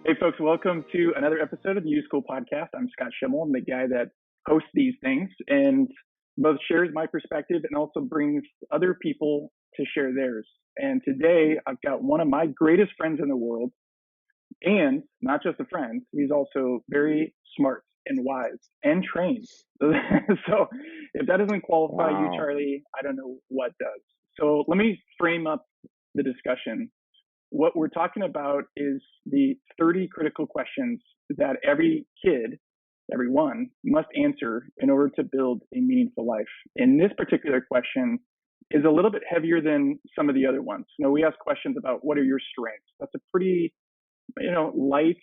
Hey, folks, welcome to another episode of the YouSchool podcast. I'm Scott Schimmel. I'm the guy that hosts these things and both shares my perspective and also brings other people to share theirs. And today I've got one of my greatest friends in the world, and not just a friend, he's also very smart and wise and trained. So if that doesn't qualify you, Wow. Charlie, I don't know what does. So let me frame up the discussion. What we're talking about is the 30 critical questions that every kid, everyone, must answer in order to build a meaningful life. And this particular question is a little bit heavier than some of the other ones. We ask questions about what are your strengths. That's a pretty, light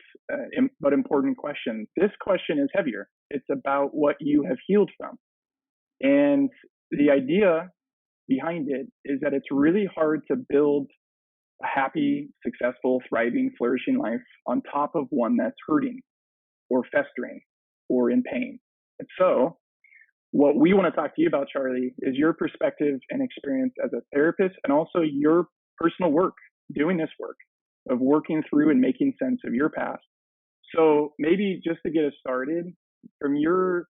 but important question. This question is heavier. It's about what you have healed from. And the idea behind it is that it's really hard to build a happy, successful, thriving, flourishing life on top of one that's hurting or festering or in pain. And so, what we want to talk to you about, Charlie, is your perspective and experience as a therapist and also your personal work doing this work of working through and making sense of your past. So, maybe just to get us started, from your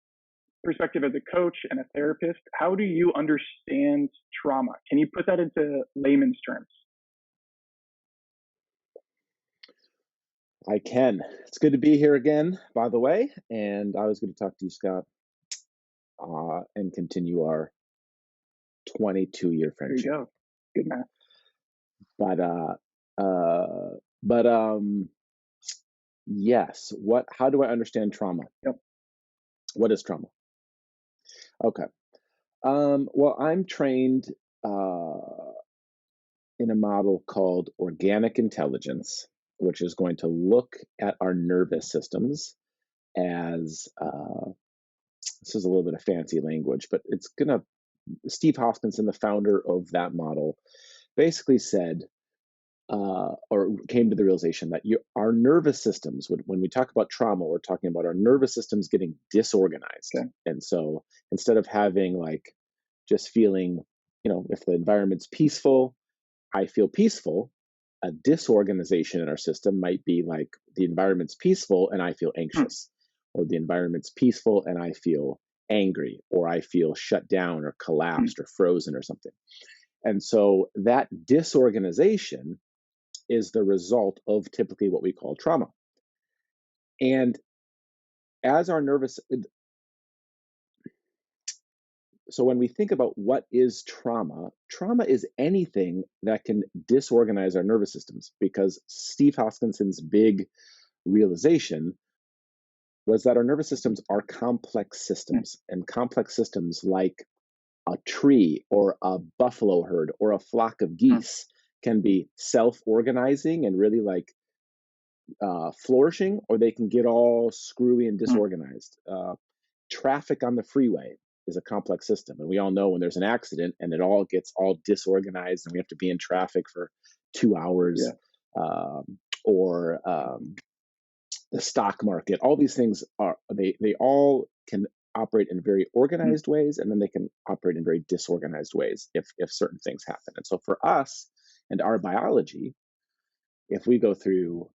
perspective as a coach and a therapist, how do you understand trauma? Can you put that into layman's terms? I can. It's good to be here again, by the way. And I was going to talk to you, Scott, and continue our 22-year There you friendship. go. Good math. But uh, but yes. How do I understand trauma? Yep. What is trauma? Okay. Well, I'm trained in a model called organic intelligence, which is going to look at our nervous systems as this is a little bit of fancy language, but it's gonna. Steve Hoskinson, the founder of that model, basically said, or came to the realization that our nervous systems, when we talk about trauma, we're talking about our nervous systems getting disorganized. Okay. And so instead of having like just feeling, if the environment's peaceful, I feel peaceful. A disorganization in our system might be like the environment's peaceful and I feel Hmm. anxious, or the environment's peaceful and I feel angry, or I feel shut down or Hmm. collapsed or frozen or something. And so that disorganization is the result of typically what we call trauma. And as our nervous, so when we think about what is trauma, trauma is anything that can disorganize our nervous systems, because Steve Hoskinson's big realization was that our nervous systems are complex Hmm. systems, and complex systems like a tree or a buffalo herd or a flock of Hmm. geese can be self-organizing and really like flourishing, or they can get all screwy and Hmm. disorganized. Traffic on the freeway is a complex system, and we all know when there's an accident and it all gets all disorganized and we have to be in traffic for 2 hours, Yeah. or the stock market. All these things are they all can operate in very Hmm. organized ways, and then they can operate in very disorganized ways if certain things happen. And so for us and our biology, if we go through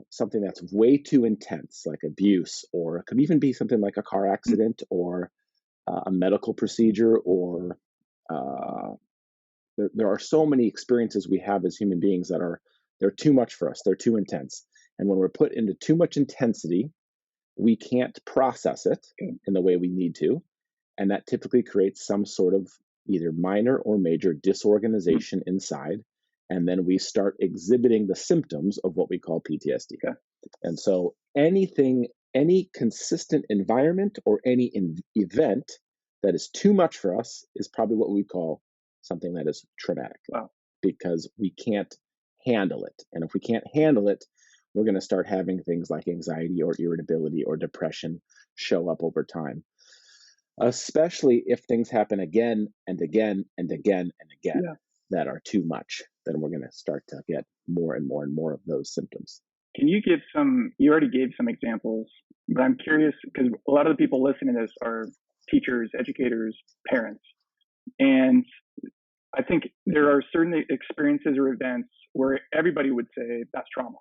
something that's way too intense, like abuse, or it could even be something like a car Hmm. accident or a medical procedure, or uh, there are so many experiences we have as human beings that they're too much for us. They're too intense. And when we're put into too much intensity, we can't process it Good. in the way we need to. And that typically creates some sort of either minor or major Hmm. disorganization inside. And then we start exhibiting the symptoms of what we call PTSD. Okay. And so any consistent environment or any event that is too much for us is probably what we call something that is traumatic, Wow. because we can't handle it. And if we can't handle it, we're going to start having things like anxiety or irritability or depression show up over time, especially if things happen again and again and again and again Yeah. that are too much. Then we're going to start to get more and more and more of those symptoms. Can you give some? You already gave some examples, but I'm curious because a lot of the people listening to this are teachers, educators, parents, and I think there are certain experiences or events where everybody would say that's trauma.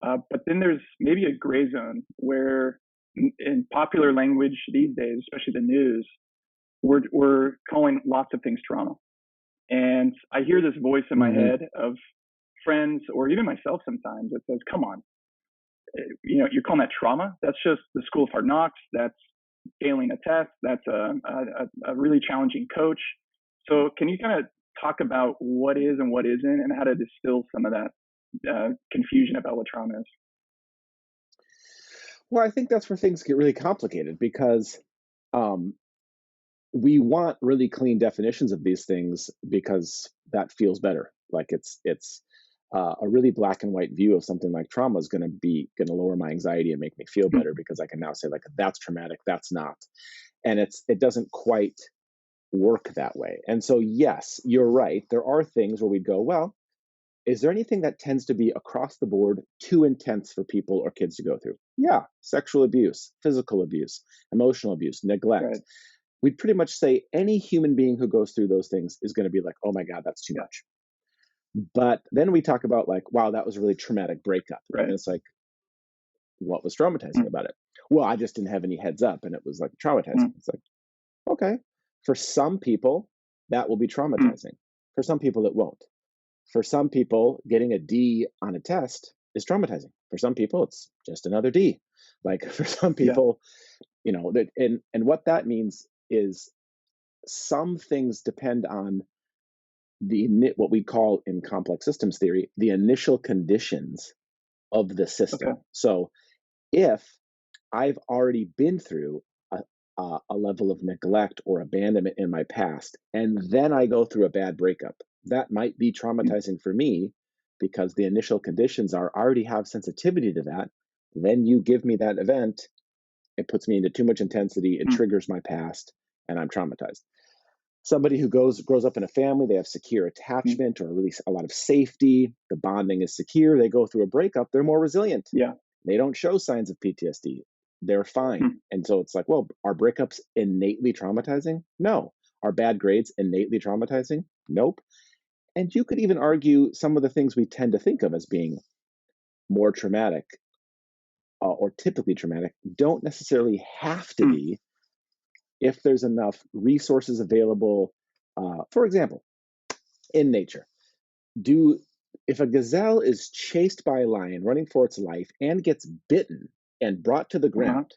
But then there's maybe a gray zone where in popular language these days, especially the news, we're calling lots of things trauma. And I hear this voice in my Hmm. head of friends or even myself sometimes that says, come on, you're calling that trauma? That's just the school of hard knocks. That's failing a test. That's a really challenging coach. So can you kind of talk about what is and what isn't and how to distill some of that confusion about what trauma is? Well, I think that's where things get really complicated because um, we want really clean definitions of these things because that feels better. Like it's a really black and white view of something like trauma is going to lower my anxiety and make me feel Mm, better because I can now say like that's traumatic, that's not, and it doesn't quite work that way. And so yes, you're right. There are things where we go, well, is there anything that tends to be across the board too intense for people or kids to go through? Yeah, sexual abuse, physical abuse, emotional abuse, neglect. right. We'd pretty much say any human being who goes through those things is going to be like, oh my God, that's too Yeah. much. But then we talk about like, wow, that was a really traumatic breakup. And Right. it's like, what was traumatizing Mm, about it? Well, I just didn't have any heads up and it was like traumatizing. mm, It's like, okay. For some people, that will be mm, traumatizing. For some people, it won't. For some people, getting a D on a test is traumatizing. For some people, it's just another D. Like for some yeah. people, that and what that means is some things depend on what we call in complex systems theory the initial conditions of the Okay. system. So if I've already been through a level of neglect or abandonment in my past, and then I go through a bad breakup, that might be Mm, traumatizing for me because the initial conditions are I already have sensitivity to that. Then you give me that event, it puts me into too much intensity, it mm, triggers my past, and I'm traumatized. Somebody who grows up in a family, they have secure mm, attachment or really a lot of safety, the bonding is secure, they go through a breakup, they're more resilient. yeah. They don't show signs of PTSD. They're fine. Mm, And so it's like, well, are breakups innately traumatizing? No. Are bad grades innately traumatizing? Nope. And you could even argue some of the things we tend to think of as being more traumatic or typically traumatic don't necessarily have to mm, be if there's enough resources available. For example, in nature, do if a gazelle is chased by a lion running for its life and gets bitten and brought to the uh-huh. ground,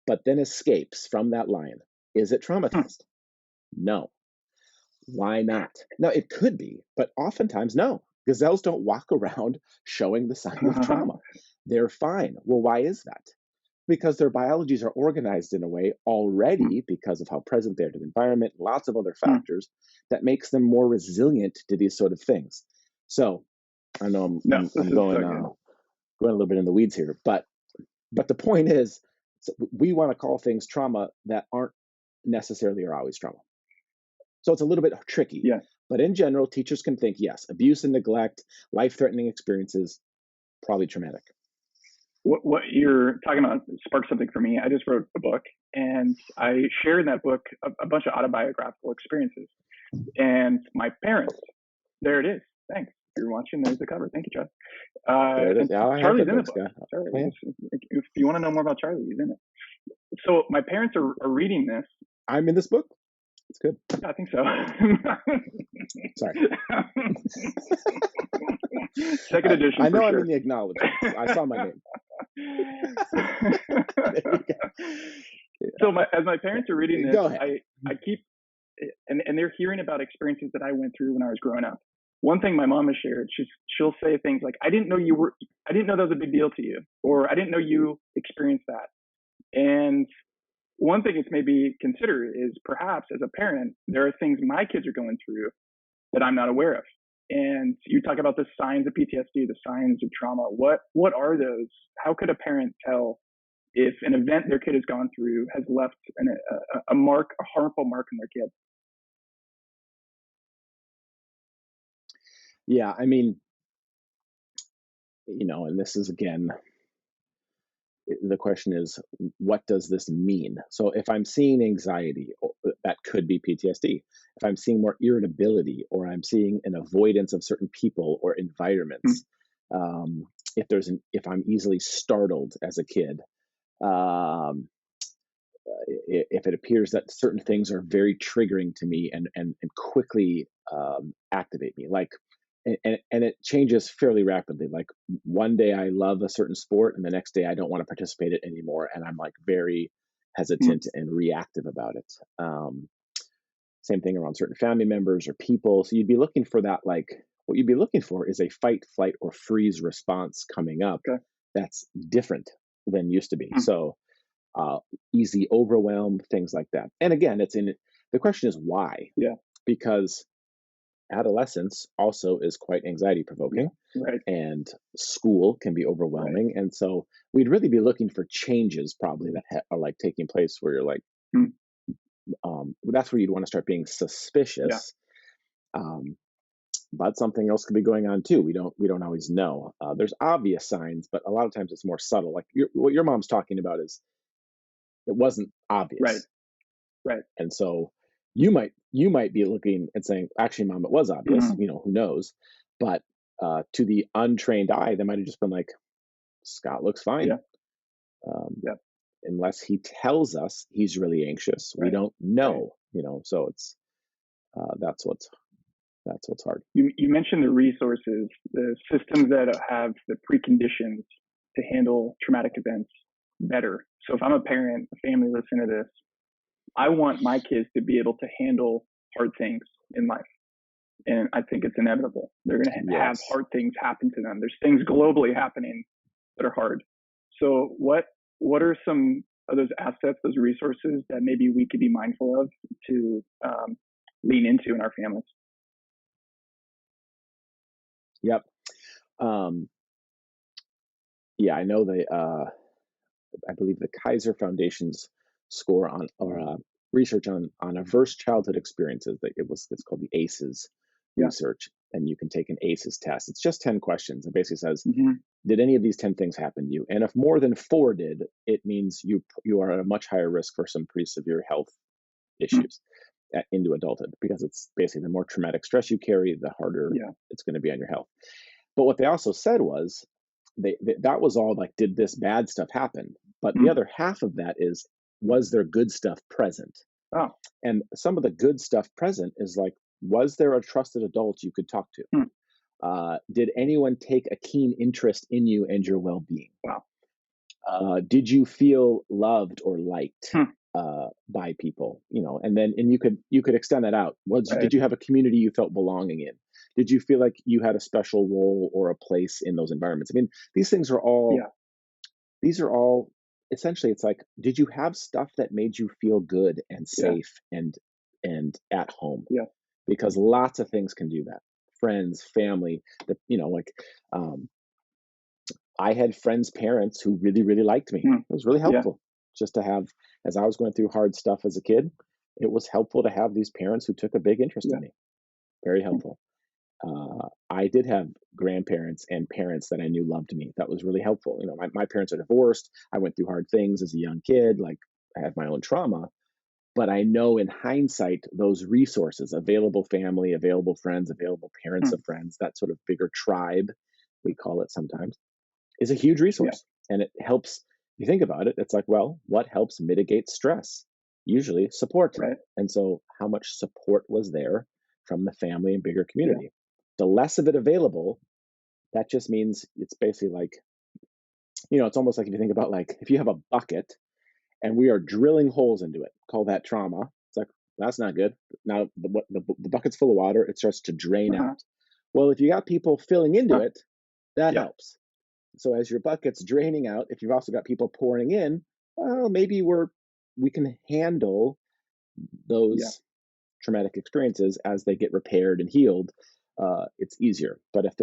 but then escapes from that lion, is it Hmm, traumatized? No. Why not? Now, it could be, but oftentimes, no. Gazelles don't walk around showing the signs of trauma. They're fine. Well, why is that? Because their biologies are organized in a way mm, already because of how present they are to the environment, lots of other mm. factors that makes them more resilient to these sort of things. So I know I'm No, I'm, this I'm is going so good. going a little bit in the weeds here, but the point is, we want to call things trauma that aren't necessarily or always trauma. So it's a little bit tricky. Yeah. But in general, teachers can think yes, abuse and neglect, life threatening experiences, probably traumatic. What you're talking about sparked something for me. I just wrote a book and I share in that book a bunch of autobiographical experiences. And my parents, there it is. Thanks. If you're watching, there's the cover. Thank you, Chad. There it is. And Yeah, I have Charlie's that in the book, book. Scott. Charlie, Oh, yeah. if you want to know more about Charlie, he's in it. So my parents are reading this. I'm in this book. It's good. Yeah, I think so. Sorry. Second edition I for know I'm in sure. the acknowledgments. I saw my name. There we So as my parents are reading go. this, Go ahead. I keep and they're hearing about experiences that I went through when I was growing up. One thing my mom has shared, she'll say things like, I didn't know that was a big deal to you," or "I didn't know you experienced that." And one thing it's maybe consider is perhaps as a parent, there are things my kids are going through that I'm not aware of. And you talk about the signs of PTSD, the signs of trauma. What are those? How could a parent tell if an event their kid has gone through has left a mark, a harmful mark in their kid? Yeah, I mean, and this is again, the question is, what does this mean? So if I'm seeing anxiety, that could be PTSD. If I'm seeing more irritability or I'm seeing an avoidance of certain people or Hmm. environments, um, if I'm easily startled as a kid, um, if it appears that certain things are very triggering to me and quickly activate me, like, and it changes fairly rapidly. Like one day I love a certain sport, and the next day I don't want to participate in it anymore, and I'm like very Mm, hesitant and reactive about it. Same thing around certain family members or people. So you'd be looking for that, like what you'd be looking for is a fight, flight, or freeze response coming up okay. that's different than used to be. Mm, So uh, easy overwhelm, things like that. And again, the question is why? yeah. Because adolescence also is quite anxiety Yeah. provoking, Right. and school can be Right. overwhelming. And so we'd really be looking for changes probably that are like taking place where you're like, Mm, that's where you'd want to start being yeah. suspicious. Um, but something else could be going on too. We don't always know. There's obvious signs, but a lot of times it's more subtle. Like what your mom's talking about is it wasn't Right. obvious. Right. And so you might be looking and saying, actually, mom, it was obvious. Mm, Who knows? But to the untrained eye, they might have just been like, Scott looks fine. yeah. Um, Yeah. unless he tells us he's really anxious, we Right. don't Right. know. So it's that's what's hard. You mentioned the resources, the systems that have the preconditions to handle traumatic events better. So if I'm a parent, a family listening to this, I want my kids to be able to handle hard things in life. And I think it's inevitable. They're going to have Yes. hard things happen to them. There's things globally happening that are hard. So what are some of those assets, those resources that maybe we could be mindful of to lean into in our families? Yep. Um, yeah, I know I believe the Kaiser Foundation's score on or research on adverse childhood experiences. That it's called the ACEs Yeah. research, and you can take an ACEs test. It's just 10 questions. It basically says, Hmm. did any of these 10 things happen to you? And if more than four did, it means you are at a much higher risk for some pretty severe health issues into adulthood, because it's basically the more traumatic stress you carry, the harder Yeah. it's going to be on your health. But what they also said was that was all like, did this bad stuff happen? But the Mm. other half of that is, was there good stuff present? Oh. And some of the good stuff present is like, was there a trusted adult you could talk to? Mm. Did anyone take a keen interest in you and your well-being? Wow. Did you feel loved or liked Hmm. by people? And you could extend that out. Right. Did you have a community you felt belonging in? Did you feel like you had a special role or a place in those environments? I mean, these things are all Yeah. these are all essentially, it's like, did you have stuff that made you feel good and Yeah. safe and at home? Yeah. Because lots of things can do that. Friends, family, like, um, I had friends' parents who really, really liked me. Mm. It was really Yeah. helpful just to have, as I was going through hard stuff as a kid, it was helpful to have these parents who took a big interest Yeah. in me. Very Mm. helpful. I did have grandparents and parents that I knew loved me. That was really helpful. My parents are divorced. I went through hard things as a young kid. Like, I had my own trauma, but I know in hindsight, those resources, available family, available friends, available parents Mm. of friends, that sort of bigger tribe, we call it sometimes, is a huge Yeah. resource. And it helps. You think about it, it's like, well, what helps mitigate stress? Usually support. Right. And so, how much support was there from the family and bigger Yeah. community? The less of it available, that just means it's basically like, it's almost like, if you think about, like, if you have a bucket and we are drilling holes into it, call that trauma. It's like, that's not good. Now the bucket's full of water, it starts to drain Uh-huh. out. Well, if you got people filling into Huh. it, that Yeah. helps. So as your bucket's draining out, if you've also got people pouring in, well, maybe we can handle Yeah. those traumatic experiences as they get repaired and healed. It's easier. But if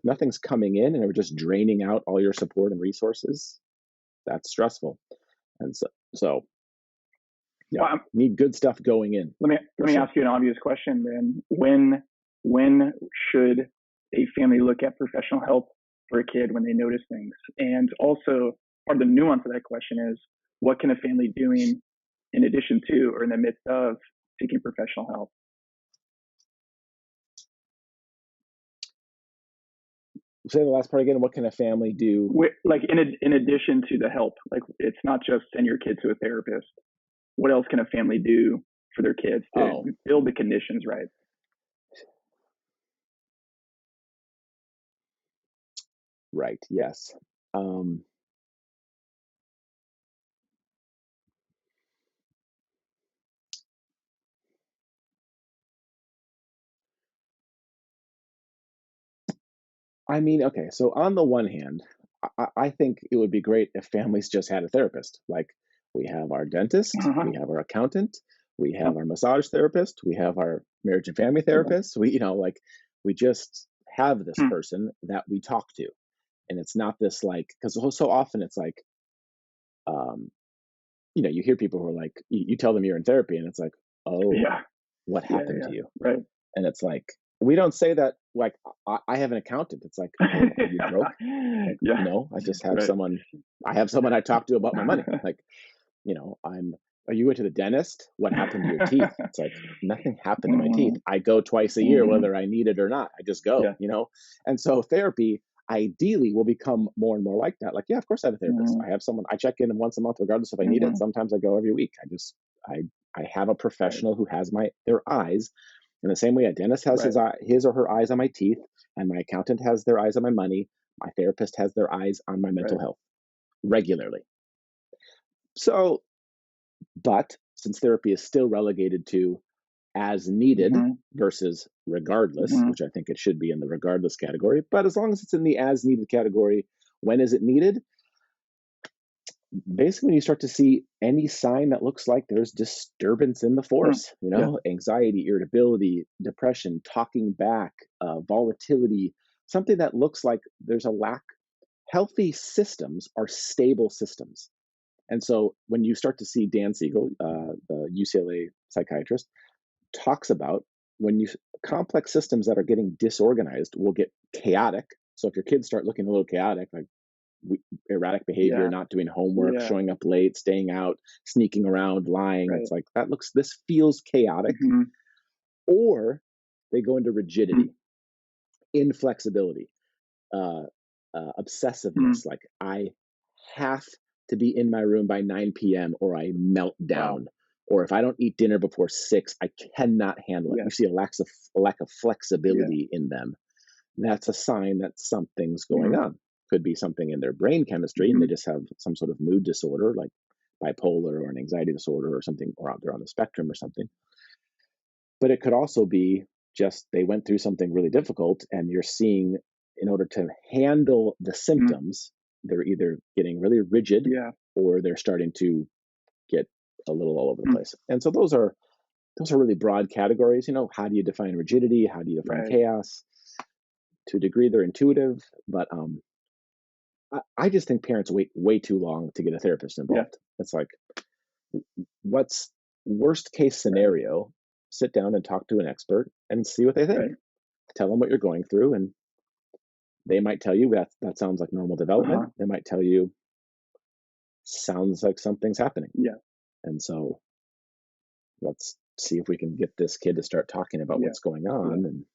nothing's coming in and we're just draining out all your support and resources, that's stressful. And so yeah, Well, need good stuff going in let for me sure. ask you an obvious question then. When should a family look at professional help for a kid when they notice things? And also, part of the nuance of that question is, what can a family doing in addition to or in the midst of seeking professional help? Say the last part again. What can a family do? Like in addition to the help, like it's not just send your kid to a therapist. What else can a family do for their kids to Oh, build the conditions right? right. Yes. Um, I mean, okay. So on the one hand, I think it would be great if families just had a therapist. Like we have our dentist, Uh-huh. we have our accountant, we Yep. have our massage therapist, we have our marriage and family Yeah. therapist. Like we just have this Hmm. person that we talk to, and it's not this like because so often it's like, um, you hear people who are like, you tell them you're in therapy, and it's like, oh, Yeah. what Yeah. happened Yeah. to you? Right. And it's like, we don't say that like, I have an accountant. It's like, oh, are you broke? Like, Yeah. no, Right. I have someone I talk to about my money. Like, are you went to the dentist? What happened to your teeth? It's like, nothing happened to my teeth. Mhm. I go twice a year, Mhm. whether I need it or not. I just go, Yeah. And so therapy ideally will become more and more like that. Like, yeah, of course I have a therapist. Mhm. I have someone I check in once a month, regardless if I need it. Mhm. Sometimes I go every week. I, I have a Right. professional who has their eyes in the same way a dentist has Right. his or her eyes on my teeth, and my accountant has their eyes on my money. My therapist has their eyes on my mental Right. health regularly. So, but since therapy is still relegated to as needed Mhm. versus regardless, Mhm. which I think it should be in the regardless category, but as long as it's in the as needed category, when is it needed? Basically, when you start to see any sign that looks like there's disturbance in the Mm. force, Yeah. anxiety, irritability, depression, talking back, volatility, something that looks like there's a lack. Healthy systems are stable systems. And so when you start to see Dan Siegel, the UCLA psychiatrist, talks about when you complex systems that are getting disorganized will get chaotic. So if your kids start looking a little chaotic, like erratic behavior, Yeah. not doing homework, Yeah. showing up late, staying out, sneaking around, lying, it's Right. like this feels chaotic. Mhm. Or they go into Mm. rigidity, inflexibility, uh, Mm. obsessiveness. Like I have to be in my room by 9 p.m. or I melt Wow. down. Or if I don't eat dinner before 6, I cannot handle it. Yeah. You see a lack of Yeah. flexibility in them. That's a sign that something's going Mhm. on. Could be something in their brain chemistry, and they Mhm. just have some sort of mood disorder, like bipolar or an anxiety disorder or something, or they're on the spectrum or something. But it could also be just they went through something really difficult, and you're seeing in order to handle the Mm. symptoms, they're either getting really rigid Yeah. or they're starting to get a little all over the Mm. place. And so those are really broad categories. How do you define rigidity? How do you define Right. chaos? To a degree, they're intuitive, but I just think parents wait way too long to get a therapist Yeah. involved. It's like, what's worst case Right. scenario? Sit down and talk to an expert and see what they think. Right. Tell them what you're going through, and they might tell you that sounds like normal Uh-huh. development. They might tell you sounds like something's happening. Yeah. And so let's see if we can get this kid to start talking about Yeah. what's going Yeah. on. And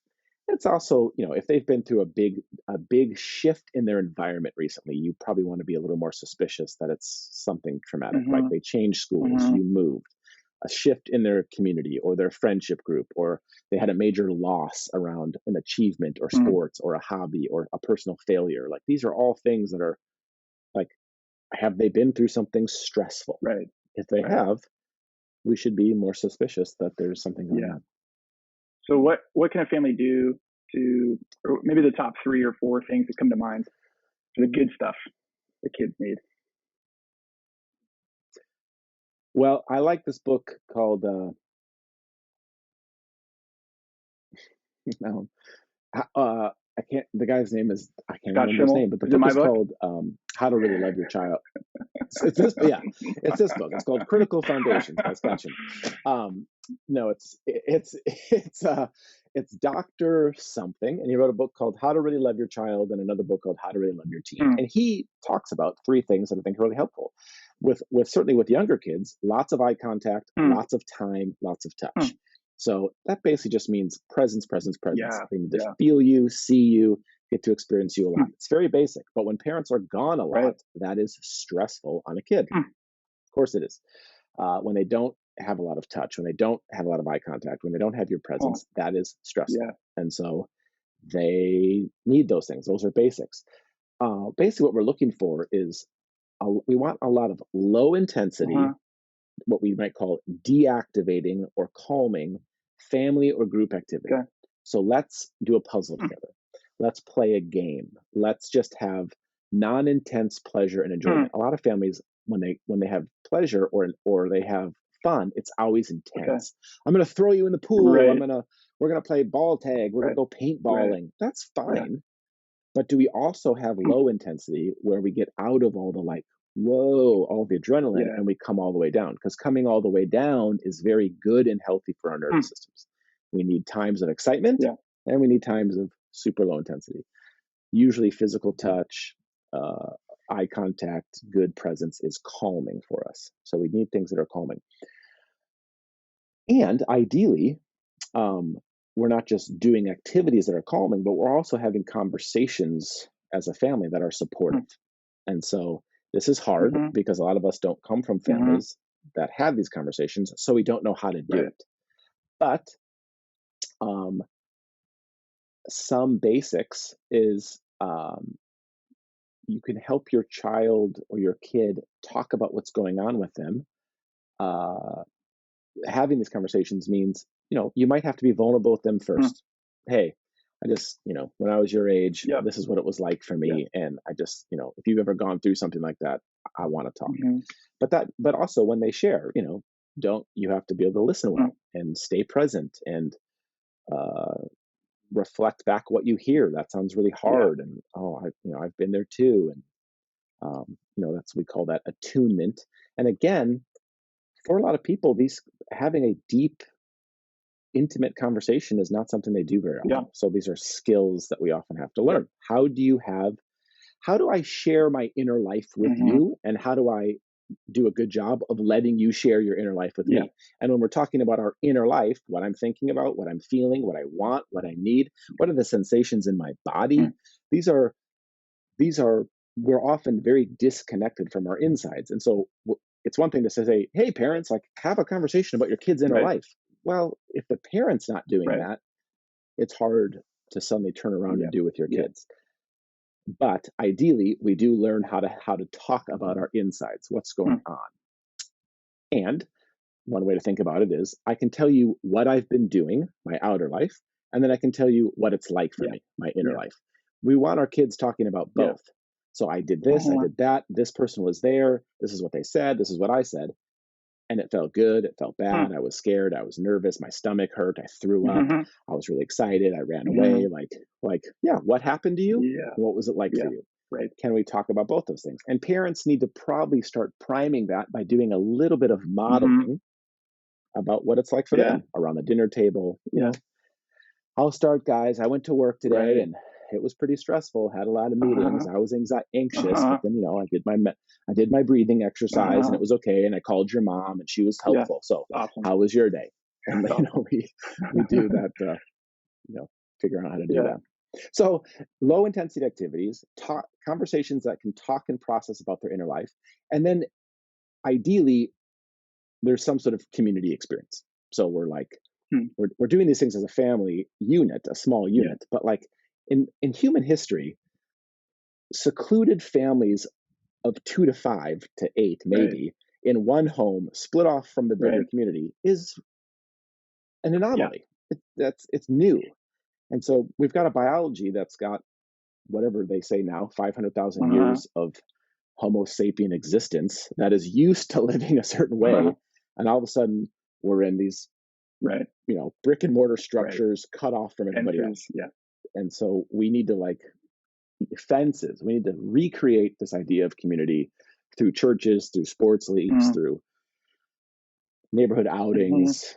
it's also, if they've been through a big shift in their environment recently, you probably want to be a little more suspicious that it's something traumatic, like Mhm. they changed schools, Mhm. you moved, a shift in their community or their friendship group, or they had a major loss around an achievement or Mm. sports or a hobby or a personal failure. Like these are all things that are like, have they been through something stressful? Right. If they Right. have, we should be more suspicious that there's something going Yeah. on. So what can a family do to, or maybe the top 3 or 4 things that come to mind for the good stuff the kids need? Well, I like this book called um, I can't. The guy's name is I can't Scott remember his Schimmel. name, but the Is it book my is book? called "How to Really Love Your Child." It's this, yeah, it's this book. It's called "Critical Foundations" by Scott Schimmel. No, it's Doctor something, and he wrote a book called "How to Really Love Your Child" and another book called "How to Really Love Your Teen." Mm. And he talks about 3 things that I think are really helpful. With certainly with younger kids, lots of eye contact, Mm. lots of time, lots of touch. Mm. So that basically just means presence, presence, presence. Yeah. They need to Yeah. feel you, see you, get to experience you a lot. It's very basic, but when parents are gone a lot, Right. that is stressful on a kid. Of course it is. When they don't have a lot of touch, when they don't have a lot of eye contact, when they don't have your Oh, presence, that is stressful. yeah. And so they need those things. Those are basics. Basically, what we're looking for is we want a lot of low intensity, Uh-huh. what we might call deactivating or calming family or group activity. Okay. So let's do a puzzle together. Let's play a game. Let's just have non-intense pleasure and enjoyment. A lot of families, when they have pleasure or they have fun, it's always Okay. intense. I'm going to throw you in the pool. Right. We're going to play ball tag. We're going Right. to go Right. paintballing. That's Yeah. fine. But do we also have low intensity where we get out of all the like, whoa, all the adrenaline Yeah. and we come all the way down? Because coming all the way down is very good and healthy for our nervous systems. We need times of excitement Yeah. and we need times of super low intensity. Usually, physical touch, eye contact, good presence is calming for us. So we need things that are calming. And ideally, um, we're not just doing activities that are calming, but we're also having conversations as a family that are supportive. And so this is hard Mm-hmm. because a lot of us don't come from Mm-hmm. families that have these conversations, so we don't know how to do Right. it. But um, some basics is you can help your child or your kid talk about what's going on with them. Uh, Having these conversations means, you might have to be vulnerable with them first. Hey, I just, when I was your age, Yep. this is what it was like for Yeah. me. And I just, if you've ever gone through something like that, I want to talk. Mm-hmm. But also when they share, don't you have to be able to listen well and stay present and uh, reflect back what you hear. That sounds really Yeah. hard, and I've been there too, and we call that attunement. And again, for a lot of people, these having a deep, intimate conversation is not something they do very Yeah. often. So these are skills that we often have to Yep. learn. How do I share my inner life with Mm-hmm. you, and how do I do a good job of letting you share your inner life with Yeah. me? And when we're talking about our inner life, what I'm thinking about, what I'm feeling, what I want, what I need, what are the sensations in my body? These are these are we're often very disconnected from our insides. And so it's one thing to say, hey, parents, like have a conversation about your kid's inner Right. life. Well, if the parent's not doing Right. that, it's hard to suddenly turn around Yeah. and do with your Yeah. kids. But ideally, we do learn how to talk about our insides, what's going on. And one way to think about it is I can tell you what I've been doing, my outer life, and then I can tell you what it's like for Yeah. me, my inner Yeah. life. We want our kids talking about Yeah. both. So I did this, I Uh-huh. did that, this person was there, this is what they said, this is what I said. And it felt good, it felt bad, I was scared, I was nervous, my stomach hurt, I threw up, Mm-hmm. I was really excited, I ran Mm-hmm. away, yeah, what happened to you? Yeah. What was it like for Yeah. you? Right. Can we talk about both those things? And parents need to probably start priming that by doing a little bit of Mm-hmm. modeling about what it's like for Yeah. them around the dinner table. Yeah. I'll start, guys. I went to work today Right. and it was pretty stressful. Had a lot of meetings. Uh-huh. I was anxious, Uh-huh. but then I did my breathing exercise and Uh-huh. it was okay. And I called your mom and she was Yeah. helpful. So, Awesome. how was your day? And That's awesome. we do that. Figure out how to do Yeah. that. So, low intensity activities, conversations that can talk and process about their inner life, and then ideally there's some sort of community experience. So we're doing these things as a family unit, a small Yeah. unit, but like in human history, secluded families of 2 to 5 to 8 Right. maybe in one home, split off from the bigger Right. community, is an Yeah. anomaly. It's new, and so we've got a biology that's got whatever they say now, 500,000 Uh-huh. years of Homo sapien existence that is used to living a certain Uh-huh. way, and all of a sudden we're in these Right. brick and mortar Right. structures cut off from everybody Fences. else. Yeah. And so we need to fences. We need to recreate this idea of community through churches, through sports leagues, Mm-hmm. through neighborhood Mm-hmm. outings.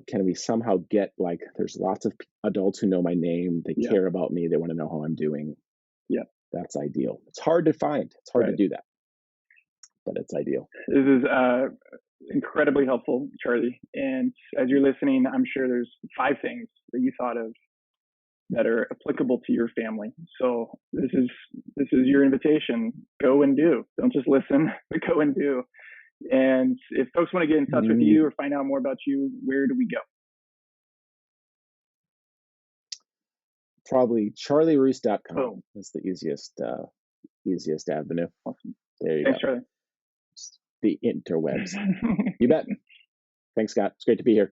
Can we somehow get there's lots of adults who know my name, they Yeah. care about me, they want to know how I'm doing. Yeah. That's ideal. It's hard to find. It's hard to Right. do that, but it's ideal. This is incredibly helpful, Charlie. And as you're listening, I'm sure there's 5 things that you thought of that are applicable to your family. So this is your invitation. Go and do. Don't just listen, but go and do. And if folks want to get in touch with Mm, you or find out more about you, where do we go? Probably charlieruce.com Boom. is the easiest avenue. Awesome. There you Thanks, go. Charlie. The interwebs. You bet. Thanks, Scott. It's great to be here.